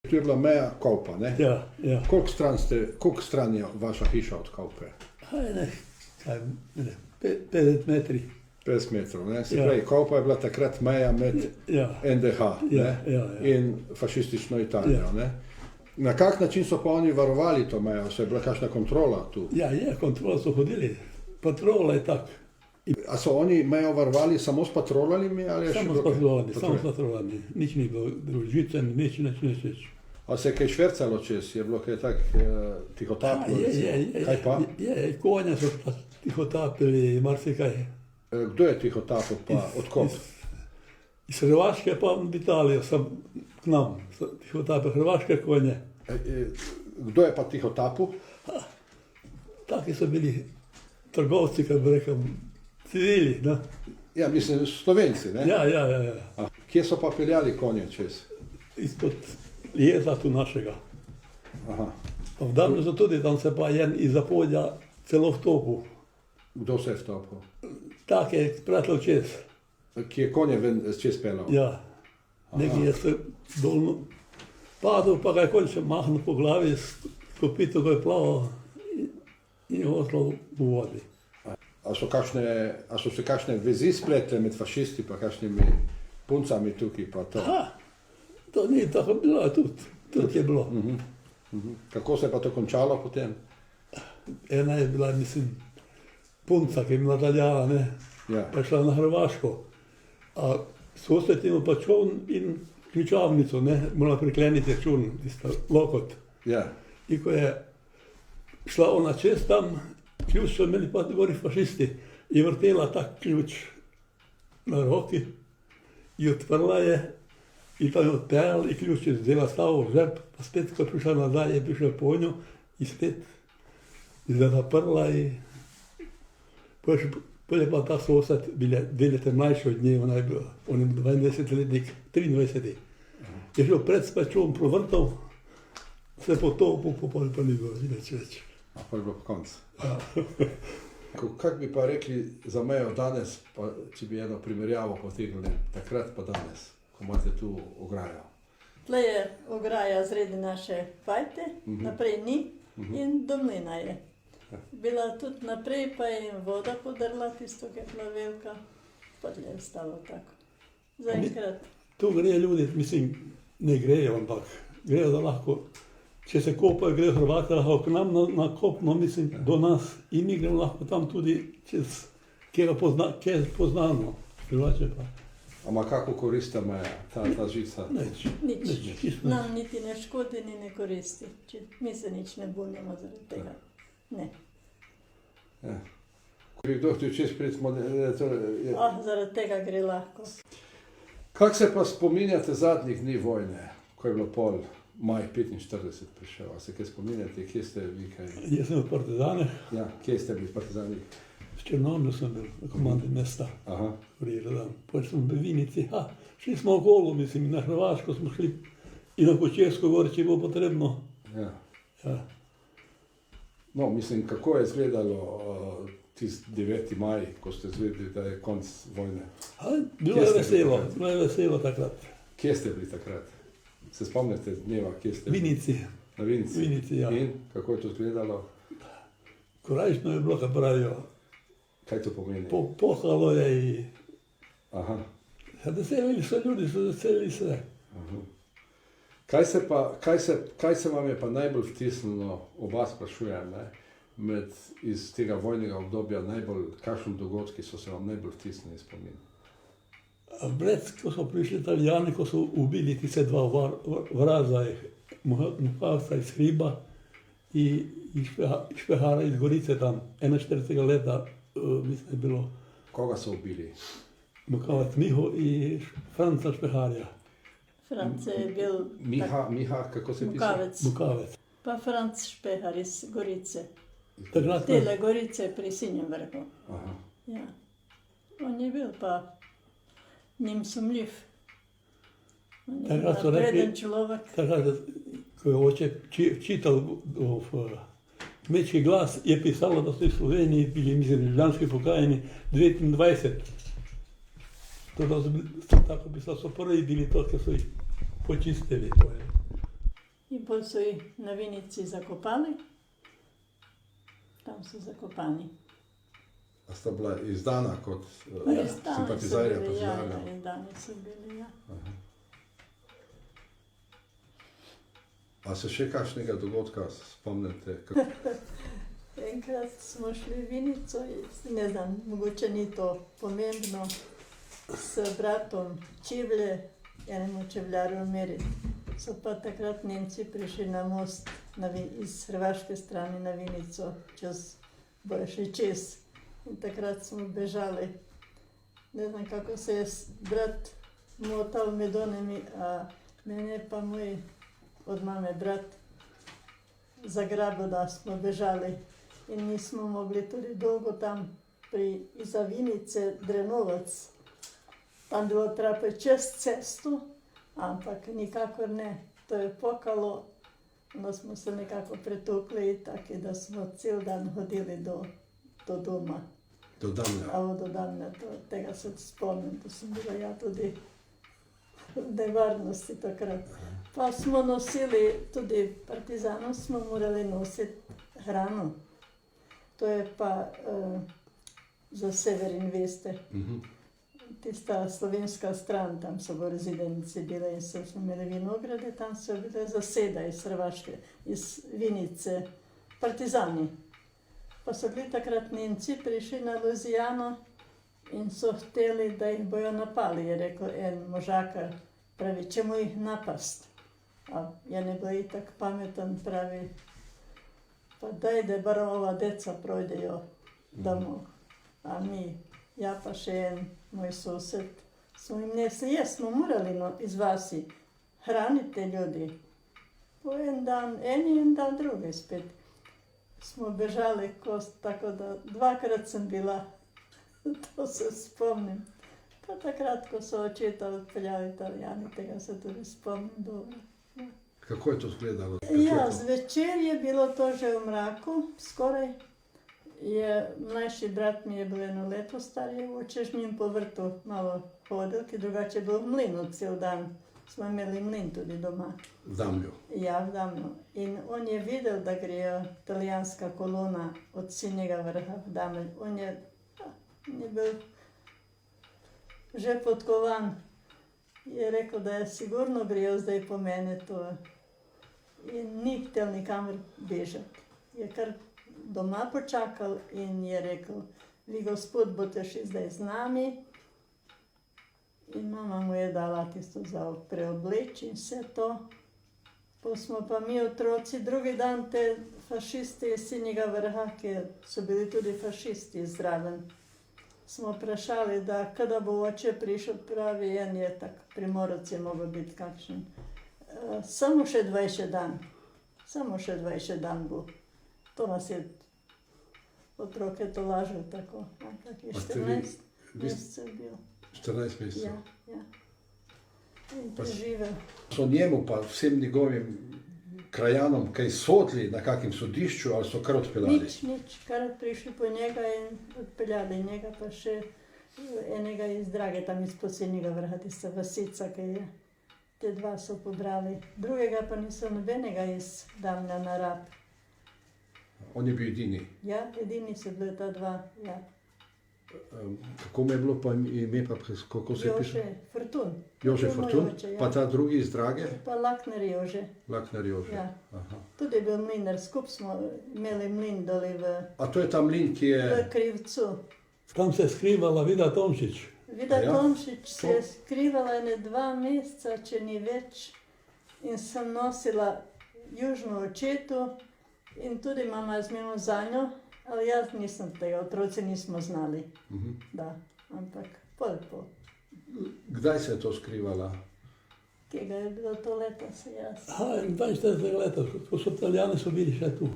Tu je bila meja Kolpa, ne? Ja, ja. Koliko stran je vaša hiša od Kolpe? Ne, 50 metri. 50 metrov, ne? Se Ja. pravi, Kolpa je bila takrat meja med Ja, NDH, Ja, ne? ja, ja. In fašistično Italijo, Ja. ne? Na kak način so pa oni varovali to mejo? Se je bila kakšna kontrola tu? ja, je, kontrolo so hodili. Patrola je tak. A so oni mejo varovali samo s patrolami? Ali je še Samo bilo s kaj? patrolami, samo s patrolami. Nič ni bilo, družice, nič. A se je kaj švercalo čez? Je bilo kaj tak tihotapilo? Kaj pa? Je, konja so pa tihotapili, marsikaj. Kdo je tihotapil pa? Odkot? Iz Hrvaške pa v Italijo, sem k nam, tihotapil hrvaške konje. Kdo je pa tihotapil? Taki so bili trgovci, kako bi rekel, civili, no. Ja, mislim, Slovenci, ne? Ja. A, kje so pa peljali konje čez? Izpod jeza tu našega. Aha. Pa v Damlju tudi, tam se pa en iz Zapolja celo vtopil. Kdo se je vtopil? Tak je pratel čez. Ki je konje čez peljal? Ja. Nekaj je se dolno padel, pa ga je končno mahnil po glavi, kopito ga je plaval in je ostal v vodi. A so se kakšne vezi spletle med fašisti pa kakšnimi puncami tukaj pa to? To ni tako bilo, tudi je bilo. Kako se je pa to končalo potem? Ena je bila, mislim, punca, ki je bila Italijana, ne, Ja. pa je šla na Hrvaško. A sosed ima pa čoln in ključavnico, ne, mora prikleniti čoln, tisto lokot. Ja. In ko je šla ona čez tam, ključ so imeli pa gori fašisti, je vrtela tak ključ na roki, in odprla je, in tam je odpeljala in ključ je vzela stavo v žep, pa spet, ko je prišla nazaj, je prišla po njo in spet je zaprla in potem je pa ta sosed, delite mlajši od nje, ona je bila, on je bil 22-letnik, 23. Je šel pred spačom, provrtal, se potopil, popolj pa ni bilo več. A pa je bilo konc. Ja. Kak bi pa rekli za mejo danes, pa, če bi eno primerjavo potegnili, takrat pa danes, ko imate tu ograjo? Tle je ograja sredi naše fajte, naprej ni in domlina je. Bila tudi naprej, pa je voda podrla tisto, ki je bila velika, pa tle je ostalo tako. Zaenkrat. Tu grejo ljudi, mislim, ne grejo, ampak grejo da lahko, če se kopajo, grejo Hrvati lahko k nam na kopno, mislim, do nas in mi gremo lahko tam tudi čez, kjer je poznano, drugače pa. Ama kako korista meja, ta žica? Nič. Nam niti ne škodi, ni ne koristi. Mi se nič ne bunimo zaradi tega. Ne. Ja. Ko bi kdo hotel čez priti, Zaradi tega gre lahko. Kak se pa spominjate zadnjih dni vojne, ko je bilo pol maj 45 prišel? A se kaj spominjate, kje ste vi kaj? Jaz sem v Partizaneh, Ja, kje ste bili v Partizanih? v Črnomlju sem bil, na komandi mesta, Aha. Potem smo v Vinici, šli smo okolo, mislim, na Hrvaško smo šli in na Kočevsko gor, če je bilo potrebno. Ja. Ja. No, mislim, kako je izgledalo tisti 9. maj, ko ste izvedeli, da je konc vojne? Bilo je veselo takrat. Kje ste bili takrat? Se spomnite dneva, kje ste bili? Vinici, Na Vinici. Vinici, ja. In kako je to izgledalo? Korajšno je bilo, kaj pravijo. Kaj to pomeni? Pohalo je in Aha. veselili so ljudi, so veselili se. Aha. Kaj se vam je pa najbolj vtisnilo, oba sprašujem, ne, iz tega vojnega obdobja, kakšni dogodki so se vam najbolj vtisnili iz spomina? Brec, ko so prišli Italijani, ko so ubili tiste dva vraza, Mukavca iz Hriba in Špehara iz Gorice tam, 41. leta, mislim, je bilo. Koga so ubili? Mukavac Miho in Franca Špeharja. Franc je bil Miha, kako se piše? Mukavec. Pa Franc Špehar iz Gorice. Takrat Tele Gorice pri Sinjem vrhu. Aha. Ja. On je bil pa njim sumljiv. On je Takrat so bil rekli, vreden človek. takrat, ko je oče čital v kmečki glas, je pisalo, da so v Sloveniji bili, mislim, ljubljanski pokrajini 29. To da so tako pisalo, so prvi bili to, ki so jih počistili. In potem so jih na Vinici zakopali. Tam so zakopani. A sta bila izdana kot Izdani so simpatizerja bili, ja, partizana? izdani so bili, ja. A se še kakšnega dogodka spomnite? Enkrat smo šli v Vinico, ne znam, mogoče ni to pomembno, s bratom čevlje, enemu čevljarju meriti. So pa takrat Nemci prišli na most iz hrvaške strani na Vinico, bojo šli čez. In takrat smo bežali. Ne znam, kako se je brat motal med onimi, a mene pa moj od mame brat zagrabil, da smo bežali. In nismo mogli tudi dolgo tam iza Vinice Drenovac. Tam bilo treba čez cesto, ampak nikakor ne. To je pokalo, da smo se nekako pretukli, tako da smo cel dan hodili do doma. Do Damlja. Do Damlja, tega se spomnim, to sem bila ja tudi v nevarnosti takrat. Pa smo nosili, tudi partizanom smo morali nositi hrano. To je pa za Severin, veste. Tista slovenska stran, tam so v rezidenci bile in smo imeli vinograde, tam so bile zaseda iz Hrvaške, iz Vinice, partizani. Pa so bili takrat Nemci, prišli na Luzijano in so hteli, da jih bojo napali, je rekel en možakar, pravi, čemu jih napast. A je ne bil itak pameten, pravi, pa daj, da bar ova deca projdejo domov. A mi, ja pa še en moj sosed, smo jim nesli, smo morali iz vasi hraniti ljudi. Po en dan, en dan drugi spet. Smo bežali tako da dvakrat sem bila, to se spomnim. Pa takrat, ko so očeta odpeljali Italijani, tega se tudi spomnim dobro. Kako je to izgledalo? Ja, zvečer je bilo to že v mraku, skoraj. Mlajši brat mi je bil 1 leto star, je oče z njim po vrtu malo hodil, ki drugače je bil v mlinu cel dan. Smo imeli mlin tudi doma. V Damlju. Ja, v Damlju. In on je videl, da gre italijanska kolona od Sinjega vrha v Damlj. On je bil že podkovan. Je rekel, da je sigurno grejo zdaj po mene to. In ni hotel nikamor bežati. Je kar doma počakal in je rekel, vi gospod boste šli zdaj z nami. In mama mu je dala tisto za preobleč in vse to. Pa smo pa mi otroci drugi dan te fašisti iz Sinjega vrha, ki so bili tudi fašisti zraven. Smo vprašali, da kada bo oče prišel, pravi en je tak, Primorac je mogel biti kakšen. Samo še 20 dan. Samo še 20 dan bo. To nas je otroke to lažil tako. Ampak je 14 mesecev bil. 14 mesecev. Ja. In preživel. So njemu pa vsem njegovim krajanom kaj sodili na kakem sodišču ali so kar odpeljali? Nič, kar prišli po njega in odpeljali njega pa še enega iz Drage, tam iz Posilnjega vrha, tista vasica, ki je. Te dva so pobrali. Drugega pa niso nobenega iz Damlja na Rab. On je bil edini. Ja, edini so bili ta dva, ja. Kako mu je bilo pa ime, pa kako se je piše? Jože Fortun. Jože Fortun, Oče, ja. pa ta drugi iz Drage? Pa Lakner Jože. Lakner Jože. Ja. Aha. Tudi je bil mlinar, skupaj smo imeli mlin doli A to je ta mlin, ki je... v Krivcu. Tam se je skrivala Vida Tomšič. Vida Ja. Tomšič se je skrivala 2 meseca, če ni več. In sem nosila južno očetu in tudi mama je zmeno za njo. Ali jaz nisem tega, otroci nismo znali, da, ampak pol. Kdaj se je to skrivala? Kega je bilo to leta, se jaz. 42 let, ko so Italijani so bili še tu,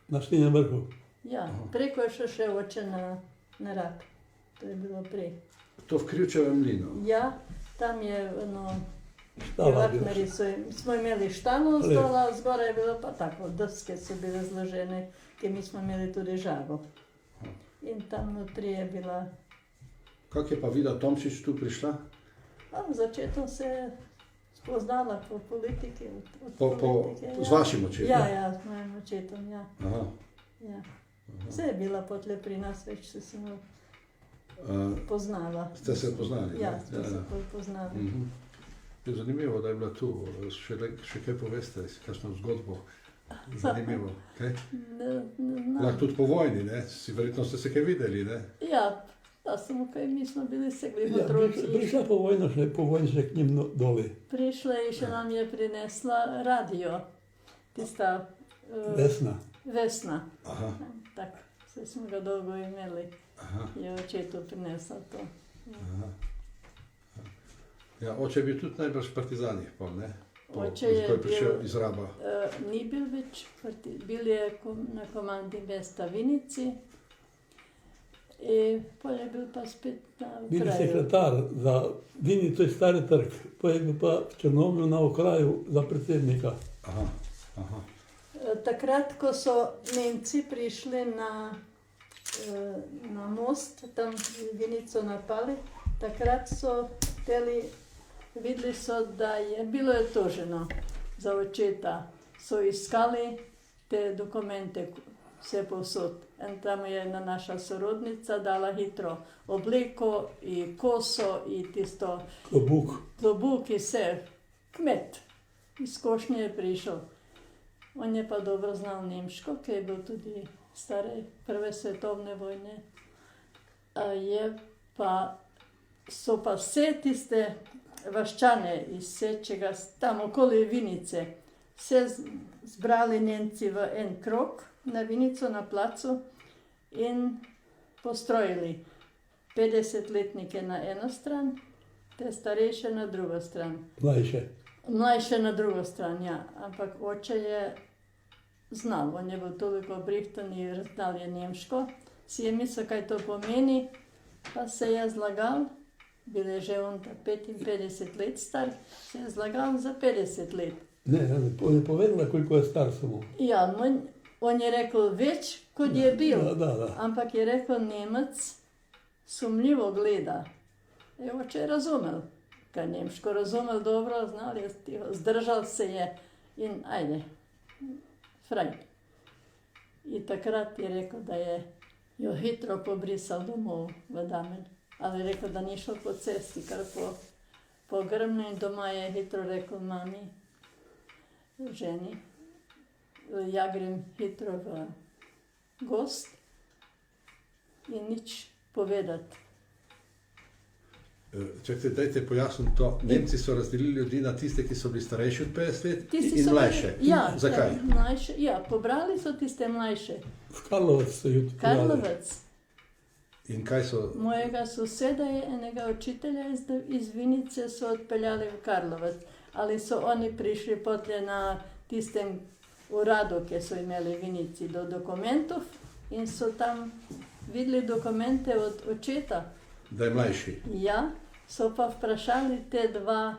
na Sinjem vrhu. Ja, preko je še oče na Rab, to je bilo prej. To v Krivčevem mlinu? Ja, tam je Štala je Lakneri smo imeli štalo z dola, zgoraj je bilo pa tako, deske so bile zložene, ki mi smo imeli tudi žago. In tam notri je bila. Kako je pa Vida Tomšič tu prišla? V začetku se spoznala po politiki. Od Po, politike, z vašim očetom? Ja, s mojim očetom, ja. Aha. Ja. Vse je bila potle pri nas, več se sem poznala. Ste se poznali? Ja, ne? ste se poznali. Mhm. Je zanimivo, da je bila tu. Še kaj poveste, kakšno zgodbo? Zanimivo. Kaj? Lahko tudi po vojni, ne? Verjetno ste se kaj videli, ne? Ja, da samo kaj, mi smo bili segli Ja, otroci. prišla po vojni še k njim doli. Prišla in še nam je prinesla radio, tista Vesna. Vesna. Aha, Tak, se smo ga dolgo imeli, aha, je očetu prinesla to. aha. Ja, oče je bil tudi najbrž v partizanih, pol, ne? Oče je ko je prišel bil- iz Raba. Ni bil več, bil je na komandi mesta Vinici in pol je bil pa spet na Bil je kraju. sekretar za Vinico in Stari trg, pa je bil pa v Črnomlju na okraju za predsednika. Aha, aha. Takrat, ko so Nemci prišli na most, tam Vinico napali, takrat so hteli, videli so, da je bilo je toženo za očeta. So iskali te dokumente, vse povsod. In tam je ena naša sorodnica dala hitro obleko in koso in tisto Klobuk. klobuk in vse. Kmet iz Košnje je prišel. On je pa dobro znal nemško, ki je bil tudi stare prve svetovne vojne. So pa vse tiste vaščane iz Sečega, tam okoli Vinice, vse zbrali Nemci v en krog na Vinico, na placu in postrojili 50-letnike na eno stran, te starejše na drugo stran. Mlajše. Mlajše na drugo stran, ja. Ampak oče je znal, on je bil toliko brihten in znal je nemško. Si je mislil, kaj to pomeni, pa se je zlagal, bil je že on 55 let star, se je zlagal za 50 let. Ne, on je povedala, koliko je star samo. Ja, on je rekel več, kot je bil, Da. ampak je rekel, Nemec sumljivo gleda. Je oče razumel, kaj nemško razumel dobro, znal je tiho, zdržal se je in ajde, fraj. In takrat je rekel, da je jo hitro pobrisal domov v Damen. Ali je rekel, da ni šel po cesti, kar po grmni in doma je hitro rekel mami, ženi, ja grem hitro v gost in nič povedati. Čakajte, dajte pojasniti to. Nemci so razdelili ljudi na tiste, ki so bili starejši od 50 let Tisti in so mlajše. bili- Ja, Zakaj? Mlajše, ja, pobrali so tiste mlajše. V Karlovac so jih odpeljali. Karlovec. In kaj so... Mojega soseda je enega učitelja iz Vinice so odpeljali v Karlovec. Ali so oni prišli potle na tistem uradu, ki so imeli v Vinici, do dokumentov in so tam videli dokumente od očeta. Da je mlajši. Ja, so pa vprašali te dva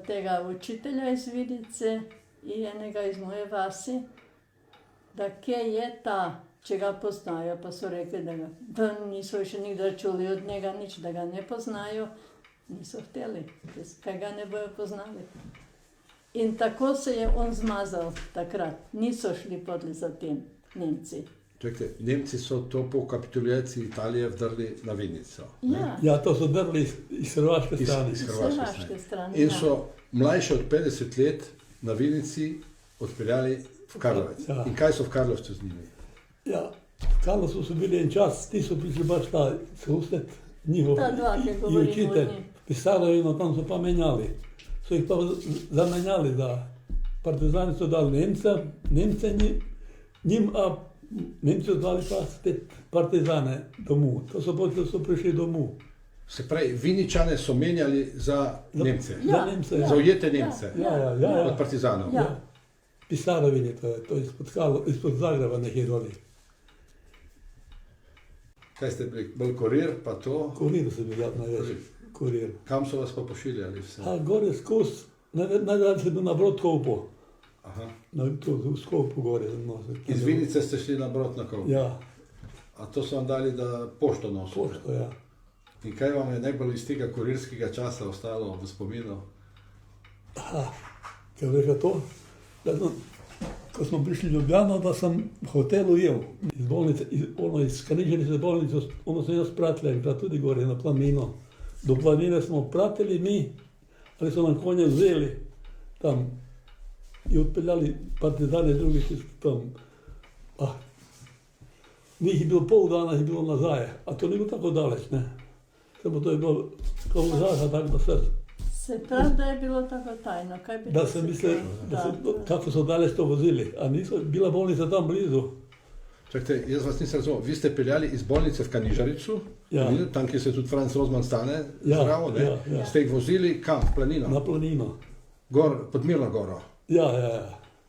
tega učitelja iz Vinice in enega iz moje vasi, da kje je ta, če ga poznajo, pa so rekli, da niso še nikdar čuli od njega nič, da ga ne poznajo, niso hteli, kaj ga ne bojo poznali. In tako se je on zmazal takrat, niso šli podli za tem Nemci. Čakajte, Nemci so to po kapitulaciji Italije vdrli na Vinico. ne? Ja, Ja, to so drli iz hrvaške Iz- strani. iz iz Hrvaške hrvaške strani. In ja. so mlajše od 50 let na Vinici odpeljali v Karlovec. Ja. In kaj so v Karlovcu z njimi? Ja, v Karlovcu so bili en čas, ti so prišli baš ta sused, njihov Ta dva, ki i govorimo učitelj. o njih. Pisarojino tam so pa menjali. So jih pa zamenjali, da partizani so dali Nemce njim, a Nemci so dali pa spet partizane domov. To so potem so prišli domov. Se pravi, Viničane so menjali za Nemce, Za Nemce, za ujete Nemce Ja. od partizanov. Ja. Pisarovini, to je izpod Zagreba nekje doli. Kaj ste bili, bolj kurir, pa to? Kurir se bi največ. Kurir. Kam so vas pa pošiljali vse? A gore skozi, največ se bil na Brodkopu. Aha. V Skopu gore. No, Iz Vinice ste šli na Brotnakov. Ja, A to so vam dali, da pošto nosite? pošto, ja. In kaj vam je najbolj iz tega kurirskega časa ostalo v spominu? Kaj reče to? Ko smo prišli v Ljubljano, da sem v hotelu jel. Iz bolnice, iz Kanižarice bolnice, ono sem jaz pratil enkrat tudi gore na Planino. Do Planine smo pratili mi, ali so nam konje vzeli tam i odpeljali partizani drugi tam. Njih je bilo pol dana, je bilo nazaj, a to ni bilo tako daleč, ne. Samo to je bilo kao zaha tak do srca. Se pravi, da je bilo tako tajno, kaj bi Da to sem se mislil, kaj? kako so daleč to vozili, a niso, bila bolnica tam blizu. Čakajte, jaz vas nisem razumel. Vi ste peljali iz bolnice v Kanižarico, Ja. tam, kjer se tudi Franz Rozman stane, Ja, zdravo, ne? ja. Ste jih vozili kam? V Planino? Na Planino. Gor, pod Mirno goro? Ja.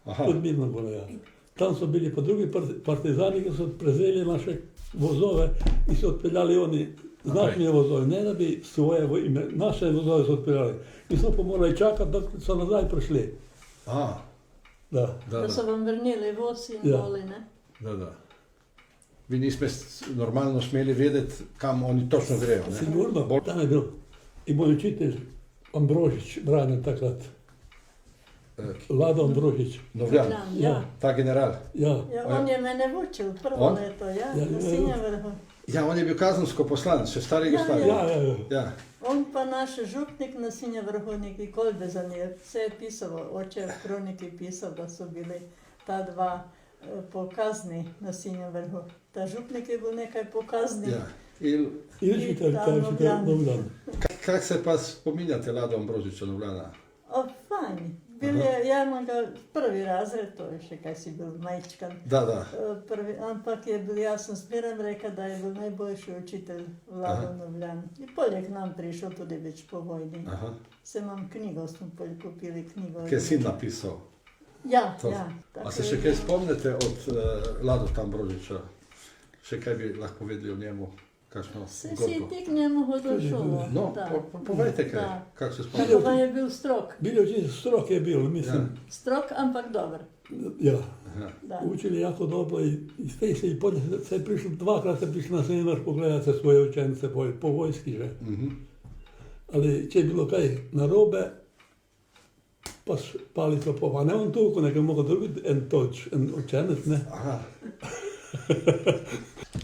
Aha. Pod Mirno goro, ja. Tam so bili pa drugi partizani, ki so prezeli naše vozove in so odpeljali oni z našimi vozovi, ne da bi svoje naše vozove so odpeljali. Mi smo pa morali čakati, da so nazaj prišli. Aha, Da. Da so vam vrnili voz in Ja. doli, ne? da. Vi niste normalno smeli vedeti, kam oni točno grejo, ne? Sigurno, tam je bil i moj učitelj Ambrožić, branjen takrat. Lado Ambrožić. Novljan, Ja. ta general. Ja. Ja, on je mene vučil prvo On? leto, ja, Ja, na ja, Sinjem vrhu. Ja, on je bil kazensko poslan, še stari Jugoslavije. Ja. Ja. On pa naš župnik na Sinjem vrhu, neki Kolbezan je vse pisalo, oče v kroniki pisal, da so bili ta dva pokazni na Sinjem vrhu. Ta župnik je bil nekaj pokazni. Ja. In I učitelj, ta taj učitelj Novljan. kak se pa spominjate Lado Ambrožića Novljana? O, fajn. Bil je, ja imam ga prvi razred, to je še kaj si bil majčkan. Da. Prvi, ampak je bil, jaz sem smeram rekel, da je bil najboljši učitelj Vlado Novljan. In polje k nam prišel tudi več po vojni. Aha. Se imam knjigo, smo polje kupili knjigo. Kaj je sin napisal? Ja, To. ja. A se še kaj spomnite od Lado Ambrožića? Še kaj bi lahko vedeli o njemu? Kakšno Se si zgodbo? ti k njemu hodošoval. No, povejte kaj, Da. kako se Kako spomnite. vam je bil strok? Bil je učitelj, strok je bil, mislim. Strok, ampak dober. Ja. Da. Učili jako dobro i sve se i polje se je prišli, dvakrat se prišli na seminar pogledati se svoje učence po vojski že. Ali če je bilo kaj narobe, pa palico pa ne on toliko, nego je mogel drugi en učenec, ne. Aha.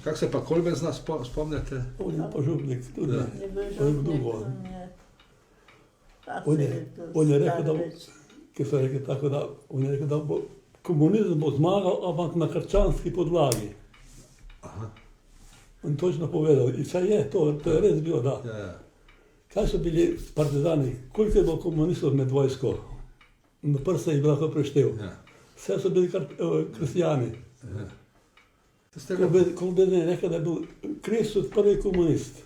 Kako se pa Kolbezna spomnite? On je pa župnik tudi. Ja. Je bil On je župnik, dugo. on je On je rekel, da, star več. ki so rekli tako, da, on je rekel, da bo komunizem bo zmagal, ampak na krščanski podlagi. Aha. On točno povedal, in saj je, to je res bilo, da. Ja. Kaj so bili partizani, koliko je bilo komunistov med vojsko? Na prste jih lahko preštel. Ja. Vse so bili kristijani. Ja. Ste Kolbezen je rekel, da je bil Kristus prvi komunist.